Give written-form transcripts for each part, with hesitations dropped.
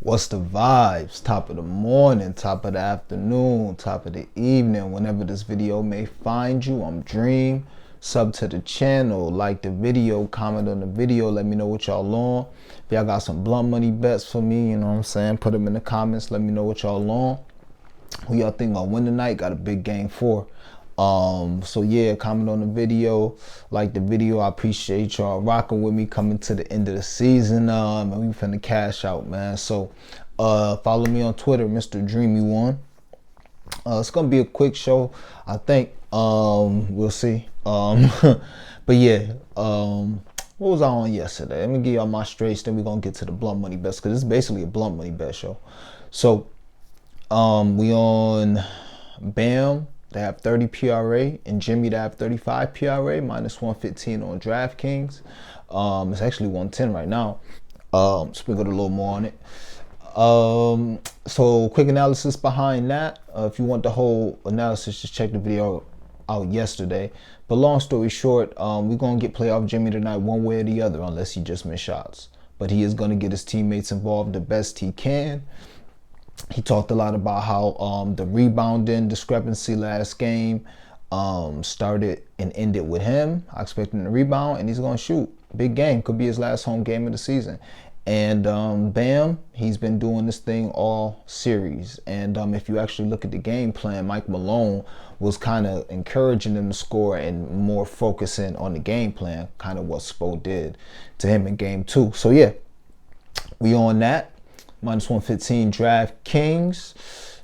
What's the vibes? Top of the morning, top of the afternoon, top of the evening, whenever this video may find you. I'm Dream. Sub to the channel, like the video, comment on the video, let me know what y'all on. If y'all got some blunt money bets for me, you know what I'm saying, put them in the comments, let me know what y'all on. Who y'all think gonna win tonight? Got a big game for. So yeah, comment on the video, like the video. I appreciate y'all rocking with me, coming to the end of the season, and we finna cash out, man. So follow me on Twitter, Mr. Dreamy1. It's gonna be a quick show, I think. We'll see. But yeah, what was I on yesterday? Let me give y'all my straights, then we're gonna get to the blunt money bets, because it's basically a blunt money bet show. So we on Bam, they have 30 PRA, and Jimmy, they have 35 PRA, minus 115 on DraftKings. It's actually 110 right now. So we got a little more on it. So quick analysis behind that. If you want the whole analysis, just check the video out yesterday. But long story short, we're gonna get playoff Jimmy tonight one way or the other, unless he just missed shots. But he is gonna get his teammates involved the best he can. He talked a lot about how the rebounding discrepancy last game started and ended with him. I expect him to rebound, and he's going to shoot. Big game. Could be his last home game of the season. And Bam, he's been doing this thing all series. And if you actually look at the game plan, Mike Malone was kind of encouraging him to score and more focusing on the game plan, kind of what Spo did to him in game 2. So yeah, we on that. Minus 115 DraftKings.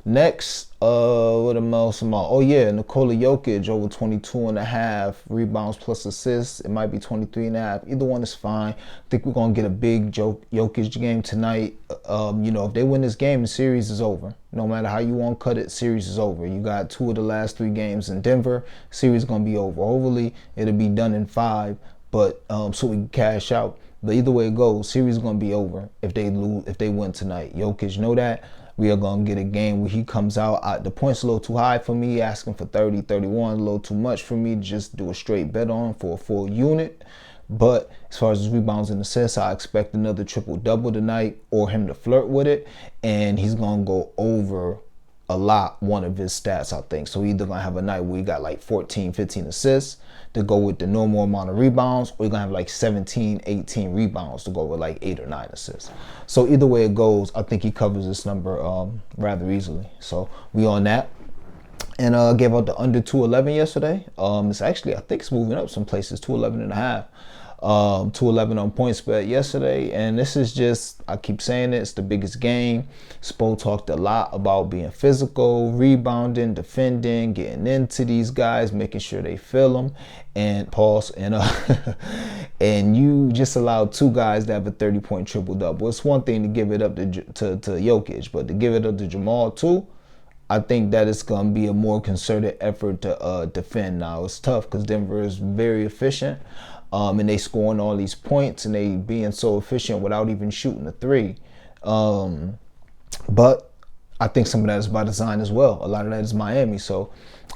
Next, what else am I? Oh yeah, Nikola Jokic over 22.5 rebounds plus assists. It might be 23.5. Either one is fine. I think we're gonna get a big Jokic game tonight. You know, if they win this game, the series is over. No matter how you want to cut it, series is over. You got 2 of the last 3 games in Denver. Series is gonna be over. Hopefully, it'll be done in 5. But so we can cash out. But either way it goes, series is gonna be over if they lose, if they win tonight. Jokic know that. We are gonna get a game where he comes out. The points a little too high for me, asking for 30, 31, a little too much for me to just do a straight bet on for a full unit. But as far as his rebounds and assists, I expect another triple-double tonight, or him to flirt with it, and he's gonna go over a lot one of his stats, I think. So either gonna have a night where he got like 14, 15 assists to go with the normal amount of rebounds, or you're gonna have like 17, 18 rebounds to go with like 8 or 9 assists. So either way it goes, I think he covers this number rather easily. So we on that. And gave out the under 211 yesterday. It's actually, I think it's moving up some places, 211.5. 211 on PointsBet yesterday, and this is just, I keep saying it, it's the biggest game. Spo talked a lot about being physical, rebounding, defending, getting into these guys, making sure they feel them, and pause, and and you just allowed 2 guys to have a 30-point triple-double. It's one thing to give it up to Jokic, but to give it up to Jamal too, I think that it's going to be a more concerted effort to defend. Now, it's tough because Denver is very efficient. And they scoring all these points, and they being so efficient without even shooting a 3. But I think some of that is by design as well. A lot of that is Miami. So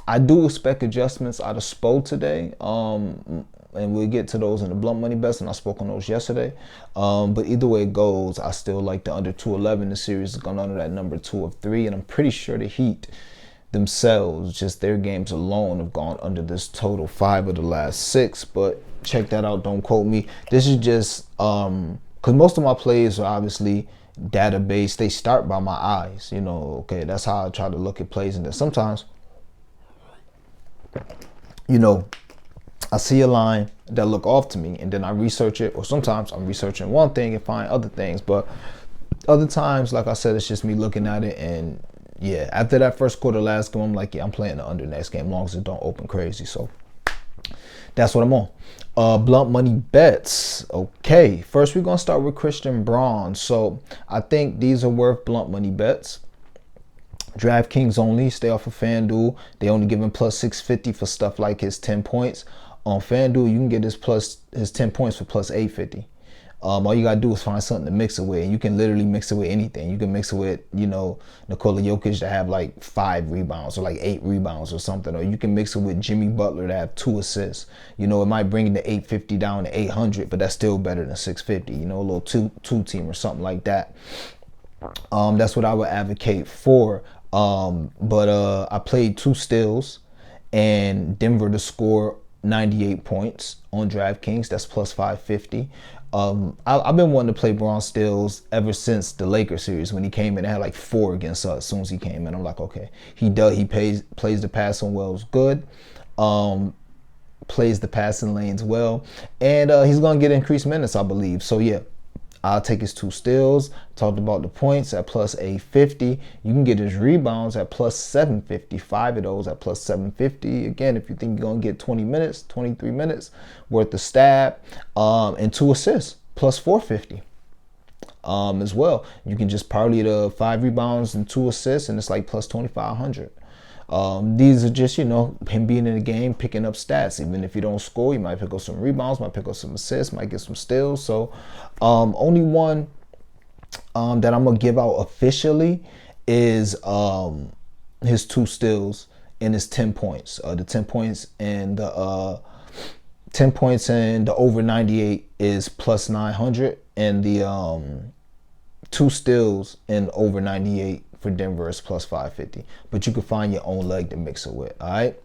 I do expect adjustments out of Spo today. And we'll get to those in the blunt money bets, and I spoke on those yesterday. But either way it goes, I still like the under 211. The series is going under that number 2 of 3, and I'm pretty sure the Heat themselves, just their games alone, have gone under this total 5 of the last 6. But check that out, don't quote me. This is just because most of my plays are obviously database. They start by my eyes, you know. Okay, that's how I try to look at plays. And then sometimes, you know, I see a line that look off to me, and then I research it, or sometimes I'm researching one thing and find other things. But other times, like I said, it's just me looking at it, and yeah, after that first quarter last game, I'm like, yeah, I'm playing the under next game, as long as it don't open crazy. So that's what I'm on. Blunt money bets. Okay, first we're gonna start with Christian Braun. So I think these are worth blunt money bets. DraftKings only. Stay off of FanDuel. They only give him plus 650 for stuff like his 10 points. On FanDuel, you can get his 10 points for plus 850. All you gotta do is find something to mix it with, and you can literally mix it with anything. You can mix it with, you know, Nikola Jokic to have like 5 rebounds or like 8 rebounds or something, or you can mix it with Jimmy Butler to have 2 assists. You know, it might bring the 850 down to 800, but that's still better than 650. You know, a little two team or something like that. That's what I would advocate for. But I played two stills, and Denver to score 98 points on DraftKings. That's plus 550. I've been wanting to play Braun Stills ever since the Lakers series when he came in and had like 4 against us as soon as he came in. I'm like, okay, he does. He plays the passing wells good. Plays the passing lanes well, and he's gonna get increased minutes, I believe. So yeah, I'll take his two steals. Talked about the points at plus 850. You can get his rebounds at plus 750. 5 of those at plus 750. Again, if you think you're gonna get 20 minutes, 23 minutes worth of stab, and 2 assists, plus 450. As well, you can just parlay the 5 rebounds and 2 assists, and it's like plus 2,500. These are just, him being in the game, picking up stats. Even if you don't score, you might pick up some rebounds, might pick up some assists, might get some steals. So only one that I'm going to give out officially is his 2 steals and his 10 points. The 10 points and the 10 points and the over 98 is plus 900, and the 2 steals and over 98 for Denver is plus 550. But you can find your own leg to mix it with. All right.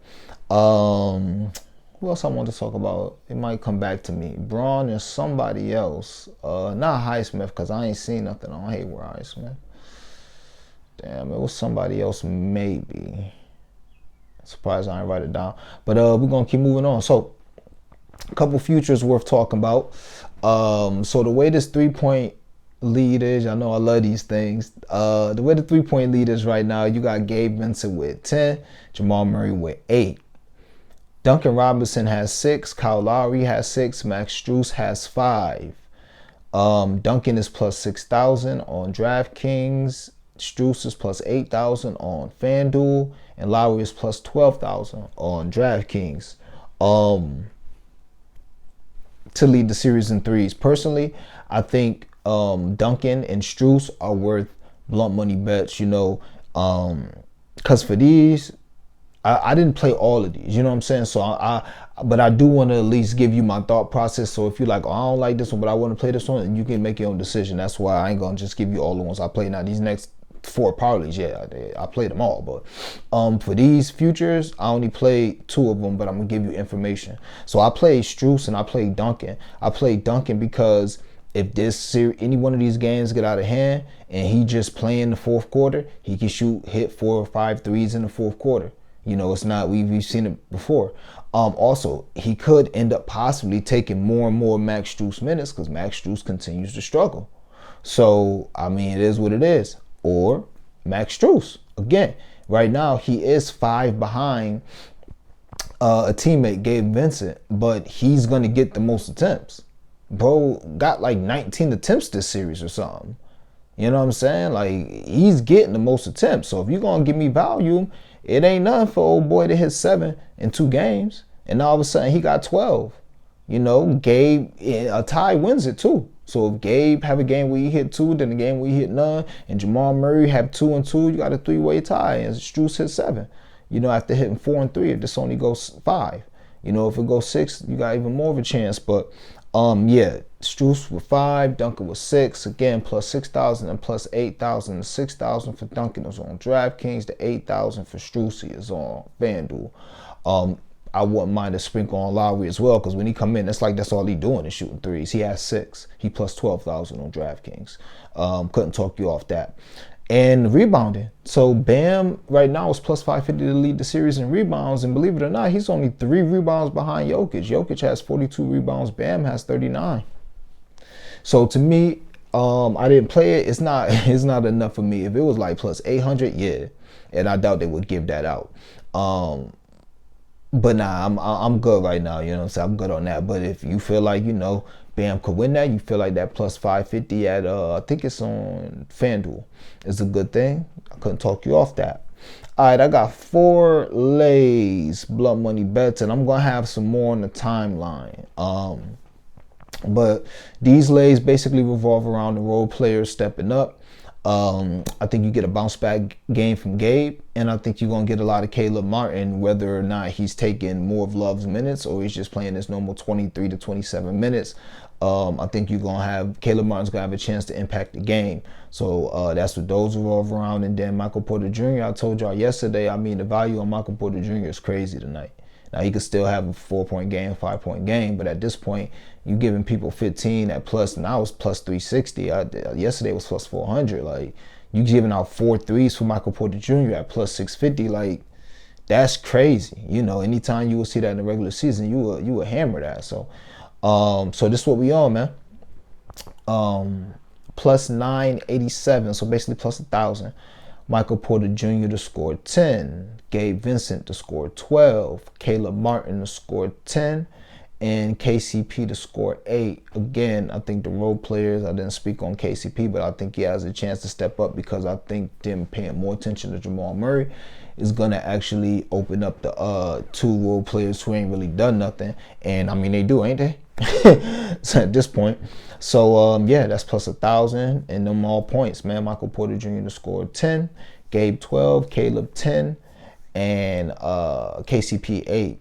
Who else I want to talk about? It might come back to me. Braun and somebody else. Not Highsmith, because I ain't seen nothing on Hayward Highsmith. Damn, it was somebody else maybe. Surprised I didn't write it down. But we're gonna keep moving on. So a couple futures worth talking about. So the way this 3-point lead is, I know I love these things. The way the 3-point lead is right now, you got Gabe Vincent with 10, Jamal Murray with 8. Duncan Robinson has 6, Kyle Lowry has 6, Max Strus has 5. Duncan is plus 6,000 on DraftKings. Strus is plus 8,000 on FanDuel, and Lowry is plus 12,000 on DraftKings. To lead the series in threes. Personally, I think Duncan and Strus are worth blunt money bets, because for these, I didn't play all of these, you know what I'm saying? So but I do want to at least give you my thought process. So if you're like, oh, I don't like this one, but I want to play this one, and you can make your own decision. That's why I ain't gonna just give you all the ones I play. Now these next 4 parlays, yeah, I played them all, but for these futures, I only played 2 of them, but I'm gonna give you information. So I played Strus and I played Duncan. I played Duncan because if any one of these games get out of hand and he just playing the fourth quarter, he can hit 4 or 5 threes in the fourth quarter. It's not, we've seen it before. Also, he could end up possibly taking more and more Max Strus minutes because Max Strus continues to struggle. So, I mean, it is what it is. Or Max Strus. Again, right now he is 5 behind a teammate, Gabe Vincent, but he's going to get the most attempts. Bro got like 19 attempts this series or something. You know what I'm saying? Like, he's getting the most attempts. So if you're going to give me volume, it ain't nothing for old boy to hit 7 in 2 games. And all of a sudden he got 12. Gabe, a tie wins it too. So if Gabe have a game where he hit 2, then a game where he hit none, and Jamal Murray have 2 and 2, you got a 3-way tie. And Strus hit 7. After hitting 4 and 3, if this only goes 5. If it goes 6, you got even more of a chance. But yeah, Strus with 5, Duncan with 6. Again, plus 6,000 and plus 8,000. The 6,000 for Duncan is on DraftKings. The 8,000 for Strus is on FanDuel. I wouldn't mind a sprinkle on Lowry as well, because when he come in, it's like that's all he doing is shooting threes. He has 6. He plus 12,000 on DraftKings. Couldn't talk you off that. And rebounding. So Bam right now is plus 550 to lead the series in rebounds. And believe it or not, he's only 3 rebounds behind Jokic. Jokic has 42 rebounds. Bam has 39. So to me, I didn't play it. It's not enough for me. If it was like plus 800, yeah. And I doubt they would give that out. But nah, I'm good right now. You know what I'm saying? I'm good on that. But if you feel like, Bam could win that, you feel like that plus 550 at, I think it's on FanDuel, is a good thing. I couldn't talk you off that. All right, I got 4 lays, blunt money bets, and I'm going to have some more on the timeline. But these lays basically revolve around the role players stepping up. I think you get a bounce back game from Gabe, and I think you're going to get a lot of Caleb Martin, whether or not he's taking more of Love's minutes or he's just playing his normal 23 to 27 minutes. I think you're gonna have Caleb Martin's gonna have a chance to impact the game. So that's what those revolve around. And then Michael Porter Jr., I told y'all yesterday, I mean, the value on Michael Porter Jr. is crazy tonight. Now he could still have a 4-point game, 5-point game, but at this point, you giving people 15 at plus. Now it's plus 360. Yesterday was plus 400. Like, you giving out 4 threes for Michael Porter Jr. at plus 650. Like, that's crazy. You know, anytime you will see that in the regular season, you will hammer that. So, so this is what we on, man. Plus 987. So basically plus 1,000. Michael Porter Jr. to score 10. Gabe Vincent to score 12. Caleb Martin to score 10. And KCP to score 8. Again, I think the role players, I didn't speak on KCP, but I think he has a chance to step up because I think them paying more attention to Jamal Murray is going to actually open up the 2 role players who ain't really done nothing. And I mean, they do, ain't they? So at this point. So, yeah, that's plus 1,000 and them all points, man. Michael Porter Jr. to score 10, Gabe 12, Caleb 10, and KCP 8.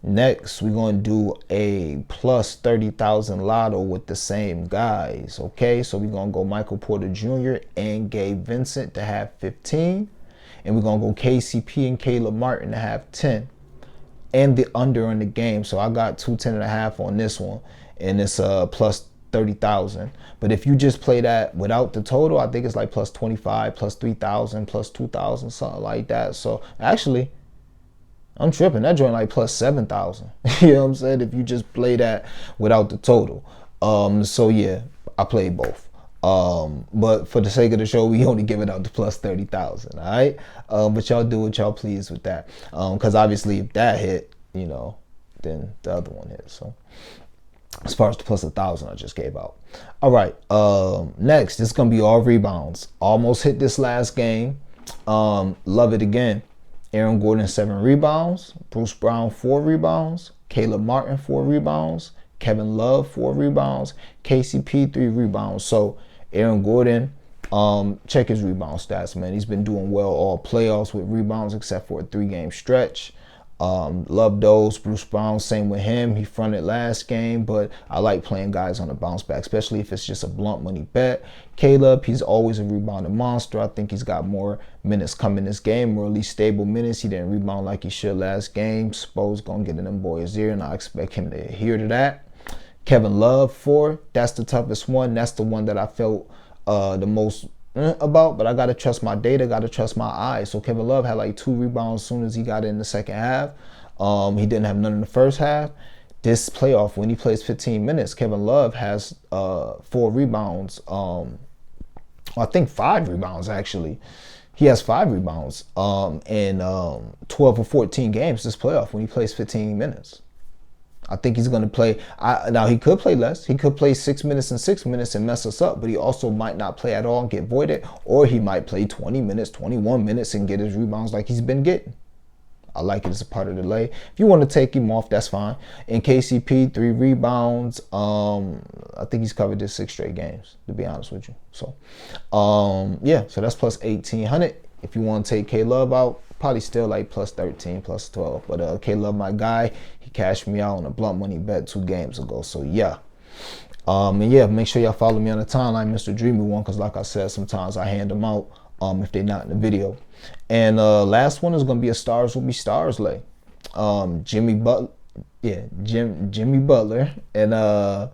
Next, we're going to do a plus 30,000 lotto with the same guys, okay? So we're going to go Michael Porter Jr. and Gabe Vincent to have 15. And we're going to go KCP and Caleb Martin to have 10. And the under in the game. So I got 210.5 on this one. And it's plus 30,000. But if you just play that without the total, I think it's like plus 25, plus 3,000, plus 2,000, something like that. So actually, I'm tripping. That joint like plus 7,000. You know what I'm saying? If you just play that without the total. So yeah, I played both. But for the sake of the show, we only give it out to plus 30,000. All right. But y'all do what y'all please with that. Because obviously, if that hit, you know, then the other one hit. So as far as the plus 1,000 I just gave out. All right. Next, it's gonna be all rebounds. Almost hit this last game. Love it again. Aaron Gordon 7 rebounds, Bruce Brown 4 rebounds, Caleb Martin 4 rebounds, Kevin Love 4 rebounds, KCP 3 rebounds. So Aaron Gordon, check his rebound stats, man. He's been doing well all playoffs with rebounds except for a 3-game stretch. Love those. Bruce Brown, same with him. He fronted last game, but I like playing guys on the bounce back, especially if it's just a blunt money bet. Caleb, he's always a rebounding monster. I think he's got more minutes coming this game, or at least stable minutes. He didn't rebound like he should last game. Spo's gonna get in them boys' ear, and I expect him to adhere to that. Kevin Love 4, that's the toughest one. That's the one that I felt the most about, but I gotta trust my data, gotta trust my eyes. So Kevin Love had like 2 rebounds as soon as he got in the second half. He didn't have none in the first half. This playoff, when he plays 15 minutes, Kevin Love has 4 rebounds. I think 5 rebounds actually. He has 5 rebounds in 12 or 14 games this playoff when he plays 15 minutes. I think he's going to play. Now, he could play less. He could play 6 minutes and 6 minutes and mess us up, but he also might not play at all and get voided, or he might play 20 minutes, 21 minutes and get his rebounds like he's been getting. I like it as a part of the lay. If you want to take him off, that's fine. In KCP, 3 rebounds. I think he's covered this 6 straight games, to be honest with you. So, yeah, so that's plus 1,800. If you want to take K-Love out, probably still like plus 13, plus 12. But K-Love, my guy, he cashed me out on a blunt money bet 2 games ago. So, yeah. And yeah, make sure y'all follow me on the timeline, Mr. Dreamy One, because like I said, sometimes I hand them out if they're not in the video. And last one is going to be a Stars Will Be Stars lay. Jimmy Butler and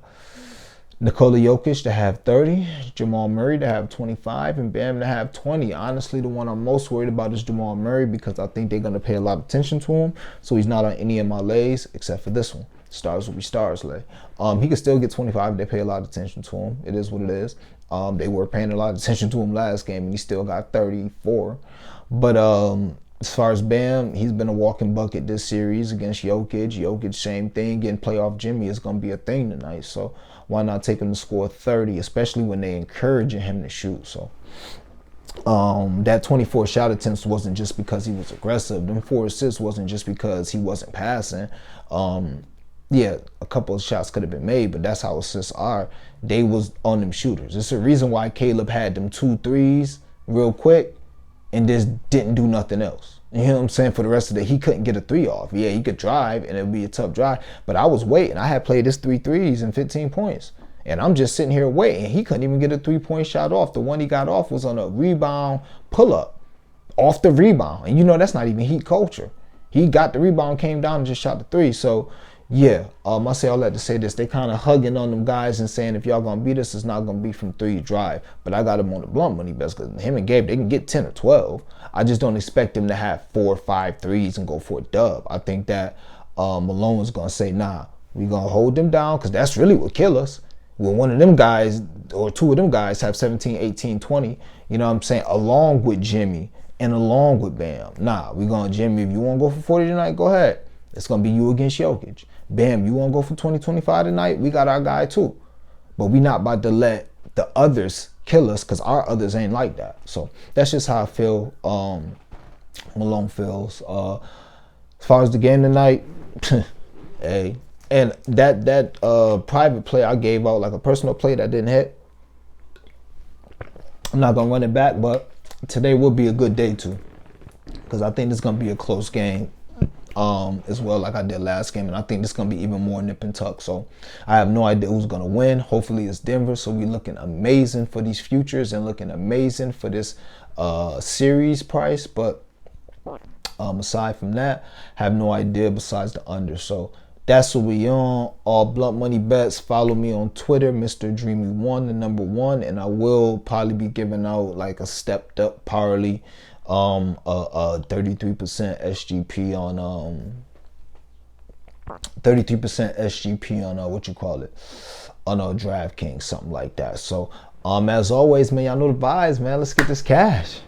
Nikola Jokic to have 30, Jamal Murray to have 25, and Bam to have 20. Honestly, the one I'm most worried about is Jamal Murray because I think they're going to pay a lot of attention to him. So he's not on any of my lays except for this one. Stars Will Be Stars lay. He could still get 25 if they pay a lot of attention to him. It is what it is. They were paying a lot of attention to him last game, and he still got 34. But as far as Bam, he's been a walking bucket this series against Jokic. Jokic, same thing. Getting playoff Jimmy is going to be a thing tonight. So why not take him to score 30, especially when they encouraging him to shoot. So that 24 shot attempts wasn't just because he was aggressive. Them 4 assists wasn't just because he wasn't passing. Yeah, a couple of shots could have been made, but that's how assists are. They was on them shooters. It's a reason why Caleb had them 2 threes real quick. and just didn't do nothing else. You know what I'm saying? For the rest of the, he couldn't get a three off. Yeah, he could drive, and it'd be a tough drive. But I was waiting. I had played his 3 threes and 15 points. And I'm just sitting here waiting. He couldn't even get a 3-point shot off. The one he got off was on a rebound pull-up off the rebound. And you know that's not even Heat culture. He got the rebound, came down, and just shot the three. So, yeah, I say all that to say this. They kind of hugging on them guys and saying, if y'all going to beat us, it's not going to be from 3 drive. But I got him on the blunt money best because him and Gabe, they can get 10 or 12. I just don't expect them to have 4 or 5 threes and go for a dub. I think that Malone's going to say, nah, we going to hold them down because that's really what kill us. When one of them guys or 2 of them guys have 17, 18, 20, you know what I'm saying, along with Jimmy and along with Bam. Nah, we going to Jimmy, if you want to go for 40 tonight, go ahead. It's going to be you against Jokic. Bam, you want to go for 20, 25 tonight? We got our guy too. But we not about to let the others kill us because our others ain't like that. So that's just how I feel Malone feels. As far as the game tonight, hey. And that private play I gave out, like a personal play that didn't hit, I'm not going to run it back, but today will be a good day too. Because I think it's going to be a close game as well, like I did last game. And I think this is going to be even more nip and tuck. So I have no idea who's going to win. Hopefully it's Denver. So we're looking amazing for these futures and looking amazing for this series price. But aside from that, I have no idea besides the under. So that's what we on. All Blunt Money Bets. Follow me on Twitter, Mr. Dreamy1, the number 1, and I will probably be giving out like a stepped up parlay, 33% SGP on 33% SGP on what you call it, on DraftKings, something like that. So as always, man, y'all know the vibes, man. Let's get this cash.